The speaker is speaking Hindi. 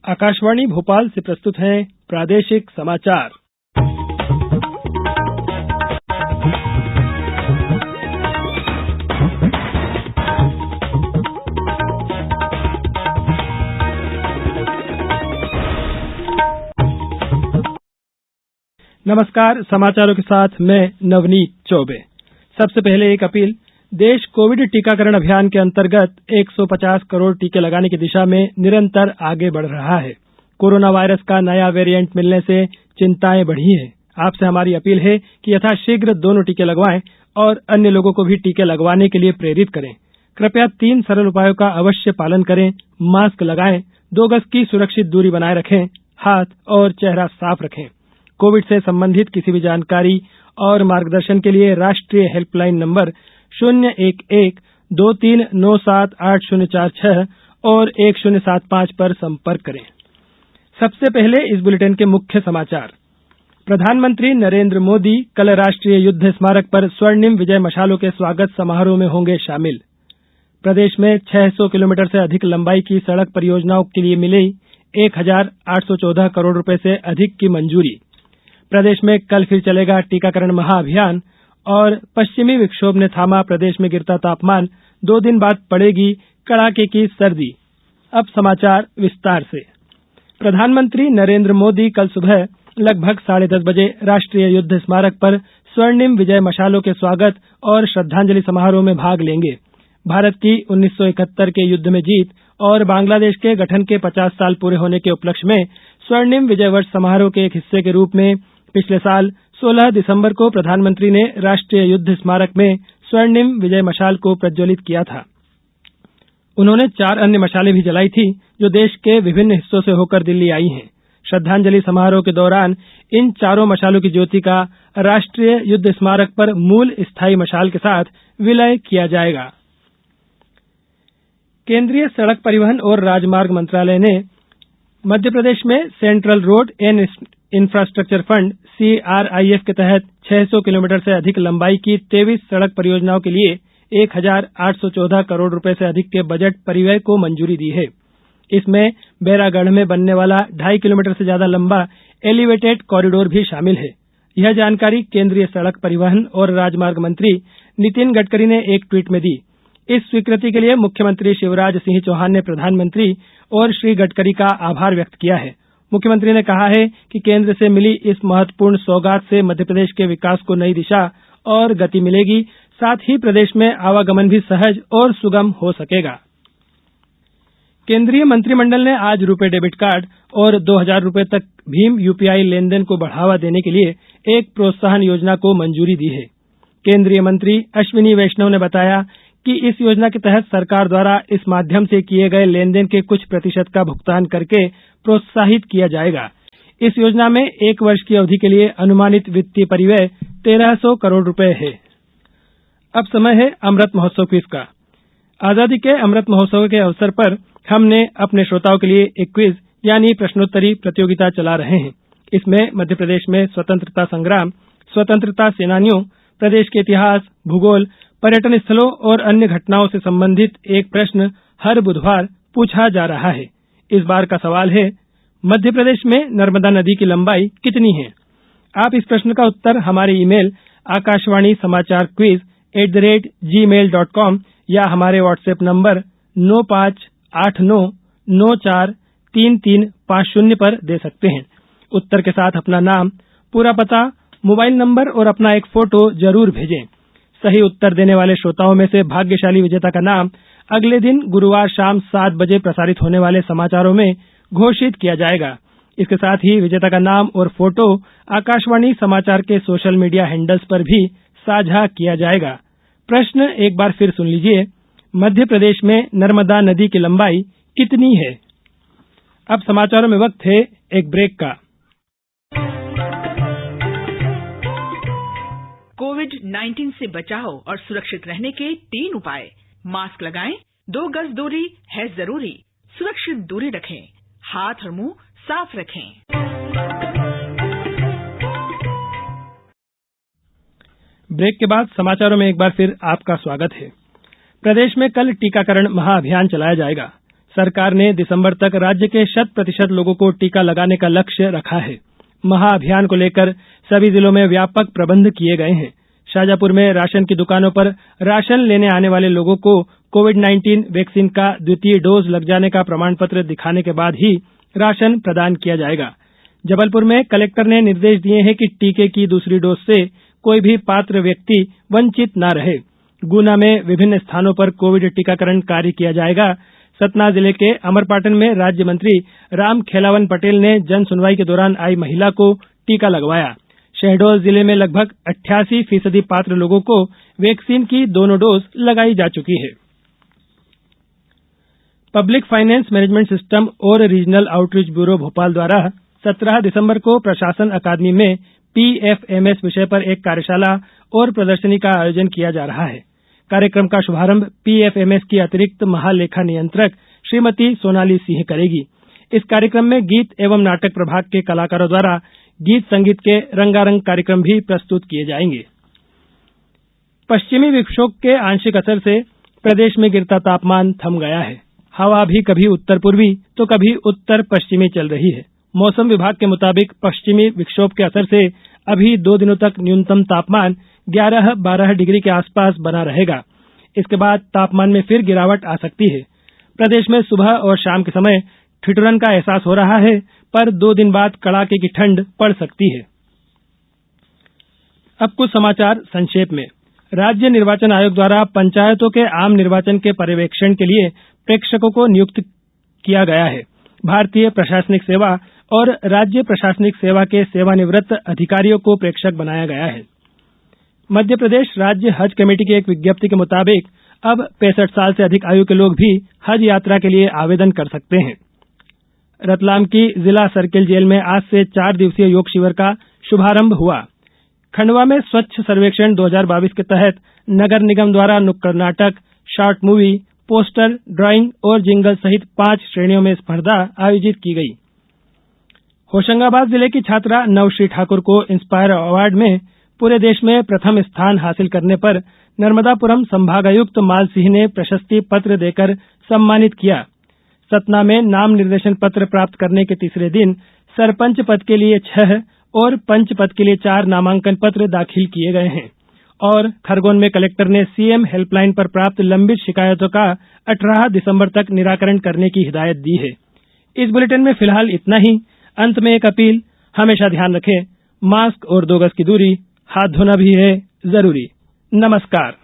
आकाशवाणी भोपाल से प्रस्तुत हैं प्रादेशिक समाचार। नमस्कार, समाचारों के साथ मैं नवनीत चौबे। सबसे पहले एक अपील। देश कोविड टीकाकरण अभियान के अंतर्गत 150 करोड़ टीके लगाने की दिशा में निरंतर आगे बढ़ रहा है। कोरोना वायरस का नया वेरिएंट मिलने से चिंताएं बढ़ी हैं। आपसे हमारी अपील है कि यथाशीघ्र दोनों टीके लगवाएं और अन्य लोगों को भी टीके लगवाने के लिए प्रेरित करें। कृपया 3 सरल उपायों का अवश्य पालन करें। मास्क लगाएं, 2 गज की सुरक्षित दूरी बनाए रखें, हाथ और चेहरा साफ रखें। कोविड से संबंधित किसी भी जानकारी और मार्गदर्शन के लिए राष्ट्रीय हेल्पलाइन नंबर 011-2397-8046 और 1075 पर संपर्क करें। सबसे पहले इस बुलेटिन के मुख्य समाचार। प्रधानमंत्री नरेंद्र मोदी कल राष्ट्रीय युद्ध स्मारक पर स्वर्णिम विजय मशालों के स्वागत समारोह में होंगे शामिल। प्रदेश में 600 किलोमीटर से अधिक लंबाई की सड़क परियोजनाओं के लिए मिली 1,814 करोड़ रुपए से अधिक की मंजूरी। प्रदेश में कल फिर चलेगा टीकाकरण महाअभियान और पश्चिमी विक्षोभ ने थामा प्रदेश में गिरता तापमान। 2 दिन बाद पड़ेगी कड़ाके की सर्दी। अब समाचार विस्तार से। प्रधानमंत्री नरेंद्र मोदी कल सुबह लगभग 10:30 बजे राष्ट्रीय युद्ध स्मारक पर स्वर्णिम विजय मशालों के स्वागत और श्रद्धांजलि समारोह में भाग लेंगे। भारत की 1971 के युद्ध में जीत और बांग्लादेश के गठन के 50 साल पूरे होने के उपलक्ष्य में स्वर्णिम विजय वर्ष समारोह के एक हिस्से के रूप में पिछले साल 16 दिसंबर को प्रधानमंत्री ने राष्ट्रीय युद्ध स्मारक में स्वर्णिम विजय मशाल को प्रज्वलित किया था। उन्होंने 4 अन्य मशालें भी जलाई थी जो देश के विभिन्न हिस्सों से होकर दिल्ली आई हैं। श्रद्धांजलि समारोह के दौरान इन चारों मशालों की ज्योति का राष्ट्रीय युद्ध स्मारक पर मूल स्थायी मशाल के साथ विलय किया जाएगा। केंद्रीय सड़क परिवहन और राजमार्ग मंत्रालय ने मध्य प्रदेश में central road and infrastructure fund CRIF के तहत 600 किलोमीटर से अधिक लंबाई की 23 सड़क परियोजनाओं के लिए 1,814 करोड़ रुपए से अधिक के बजट परिव्यय को मंजूरी दी है। इसमें बैरागढ़ में बनने वाला 2.5 किलोमीटर से ज्यादा लंबा एलिवेटेड कॉरिडोर भी शामिल है। यह जानकारी केंद्रीय सड़क परिवहन और राजमार्ग मंत्री नितिन गडकरी ने एक ट्वीट में दी। इस स्वीकृति के लिए मुख्यमंत्री शिवराज सिंह चौहान ने प्रधानमंत्री और श्री गडकरी का आभार व्यक्त किया है। मुख्यमंत्री ने कहा है कि केंद्र से मिली इस महत्वपूर्ण सौगात से मध्यप्रदेश के विकास को नई दिशा और गति मिलेगी। साथ ही प्रदेश में आवागमन भी सहज और सुगम हो सकेगा। केंद्रीय मंत्रिमंडल ने आज रुपे डेबिट कार्ड और 2,000 रुपए तक भीम UPI लेनदेन को बढ़ावा देने के लिए एक प्रोत्साहन योजना को मंजूरी दी है। केंद्रीय मंत्री अश्विनी वैष्णव ने बताया कि इस योजना के तहत सरकार द्वारा इस माध्यम से किए गए लेनदेन के कुछ प्रतिशत का भुगतान करके प्रोत्साहित किया जाएगा। इस योजना में 1 वर्ष की अवधि के लिए अनुमानित वित्तीय परिव्यय 1,300 करोड़ रुपए है। अब समय है अमृत महोत्सव क्विज का। आजादी के अमृत महोत्सव के अवसर पर हमने अपने श्रोताओं के लिए एक क्विज यानी प्रश्नोत्तरी प्रतियोगिता चला रहे हैं। इसमें मध्य प्रदेश में स्वतंत्रता संग्राम, स्वतंत्रता सेनानियों, प्रदेश के इतिहास, भूगोल, पर्यटन स्थलों और अन्य घटनाओं से संबंधित एक प्रश्न हर बुधवार पूछा जा रहा है। इस बार का सवाल है, मध्य प्रदेश में नर्मदा नदी की लंबाई कितनी है? आप इस प्रश्न का उत्तर हमारे ईमेल आकाशवाणी समाचार quiz@gmail.com या हमारे व्हाट्सएप नंबर 9589943350 पर दे सकते हैं। उत्तर के साथ अपना नाम, पूरा पता, मोबाइल नंबर और अपना एक फोटो जरूर भेजें। सही उत्तर देने वाले श्रोताओं में से भाग्यशाली विजेता का नाम अगले दिन गुरुवार शाम 7 बजे प्रसारित होने वाले समाचारों में घोषित किया जाएगा। इसके साथ ही विजेता का नाम और फोटो आकाशवाणी समाचार के सोशल मीडिया हैंडल्स पर भी साझा किया जाएगा। प्रश्न एक बार फिर सुन लीजिए, मध्य प्रदेश में नर्मदा नदी की लंबाई कितनी है? अब समाचारों में वक्त है एक ब्रेक का। कोविड-19 से बचाव और सुरक्षित रहने के 3 उपाय। मास्क लगाएं, 2 गज दूरी है जरूरी, सुरक्षित दूरी रखें, हाथ और मुंह साफ रखें। ब्रेक के बाद समाचारों में एक बार फिर आपका स्वागत है। प्रदेश में कल टीकाकरण महाअभियान चलाया जाएगा। सरकार ने दिसंबर तक राज्य के 100% लोगों को टीका लगाने का लक्ष्य रखा है। महाअभियान को लेकर सभी जिलों में व्यापक प्रबंध किए गए हैं। शाजापुर में राशन की दुकानों पर राशन लेने आने वाले लोगों को कोविड-19 वैक्सीन का द्वितीय डोज लग जाने का प्रमाण पत्र दिखाने के बाद ही राशन प्रदान किया जाएगा। जबलपुर में कलेक्टर ने निर्देश दिए हैं कि टीके की दूसरी डोज से कोई भी पात्र व्यक्ति वंचित न रहे। गुना में विभिन्न स्थानों पर कोविड टीकाकरण कार्य किया जाएगा। सतना जिले के अमरपाटन में राज्य मंत्री रामखेलावन पटेल ने जन सुनवाई के दौरान आई महिला को टीका लगवाया। शहडोल जिले में लगभग 88% पात्र लोगों को वैक्सीन की दोनों डोज लगाई जा चुकी है। पब्लिक फाइनेंस मैनेजमेंट सिस्टम और रीजनल आउटरीच ब्यूरो भोपाल द्वारा 17 दिसंबर को प्रशासन अकादमी में PFMS विषय पर एक कार्यशाला और प्रदर्शनी का आयोजन किया जा रहा है। कार्यक्रम का शुभारंभ PFMS की अतिरिक्त महालेखा नियंत्रक श्रीमती सोनाली सिंह करेगी। इस कार्यक्रम में गीत एवं नाटक प्रभाग के कलाकारों द्वारा गीत संगीत के रंगारंग कार्यक्रम भी प्रस्तुत किए जाएंगे। पश्चिमी विक्षोभ के आंशिक असर से प्रदेश में गिरता तापमान थम गया है। हवा भी कभी उत्तर पूर्वी तो कभी उत्तर पश्चिमी चल रही है। मौसम विभाग के मुताबिक पश्चिमी विक्षोभ के असर से अभी 2 दिनों तक न्यूनतम तापमान 11-12 डिग्री के आसपास बना रहेगा। इसके बाद तापमान में फिर गिरावट आ सकती है। प्रदेश में सुबह और शाम के समय ठिठुरन का एहसास हो रहा है, पर 2 दिन बाद कड़ाके की ठंड पड़ सकती है। अब कुछ समाचार संक्षेप में। राज्य निर्वाचन आयोग द्वारा पंचायतों के आम निर्वाचन के पर्यवेक्षण के लिए प्रेक्षकों को नियुक्त किया गया है। भारतीय प्रशासनिक सेवा और राज्य प्रशासनिक सेवा के सेवानिवृत्त अधिकारियों को प्रेक्षक बनाया गया है। मध्य प्रदेश राज्य हज कमेटी की एक विज्ञप्ति के मुताबिक अब 65 साल से अधिक आयु के लोग भी हज यात्रा के लिए आवेदन कर सकते हैं। रतलाम की जिला सर्किल जेल में आज से 4 दिवसीय योग शिविर का शुभारंभ हुआ। खंडवा में स्वच्छ सर्वेक्षण 2022 के तहत नगर निगम द्वारा नुक्कड़ नाटक, शॉर्ट मूवी, पोस्टर, ड्राइंग और जिंगल सहित 5 श्रेणियों में स्पर्धा आयोजित की गई। होशंगाबाद जिले की छात्रा नवश्री ठाकुर को इंस्पायर अवार्ड में पूरे देश में प्रथम स्थान हासिल करने पर नर्मदापुरम संभागायुक्त माल सिंह ने प्रशस्ति पत्र देकर सम्मानित किया। सतना में नाम निर्देशन पत्र प्राप्त करने के तीसरे दिन सरपंच पद के लिए 6 और पंच पद के लिए 4 नामांकन पत्र दाखिल किए गए हैं। और खरगोन में कलेक्टर ने सीएम हेल्पलाइन पर प्राप्त लंबित शिकायतों का 18 दिसंबर तक निराकरण करने की हिदायत दी है। इस बुलेटिन में फिलहाल इतना ही। अंत में एक अपील, हमेशा ध्यान रखें, मास्क और 2 गज की दूरी, हाथ धोना भी है जरूरी। नमस्कार।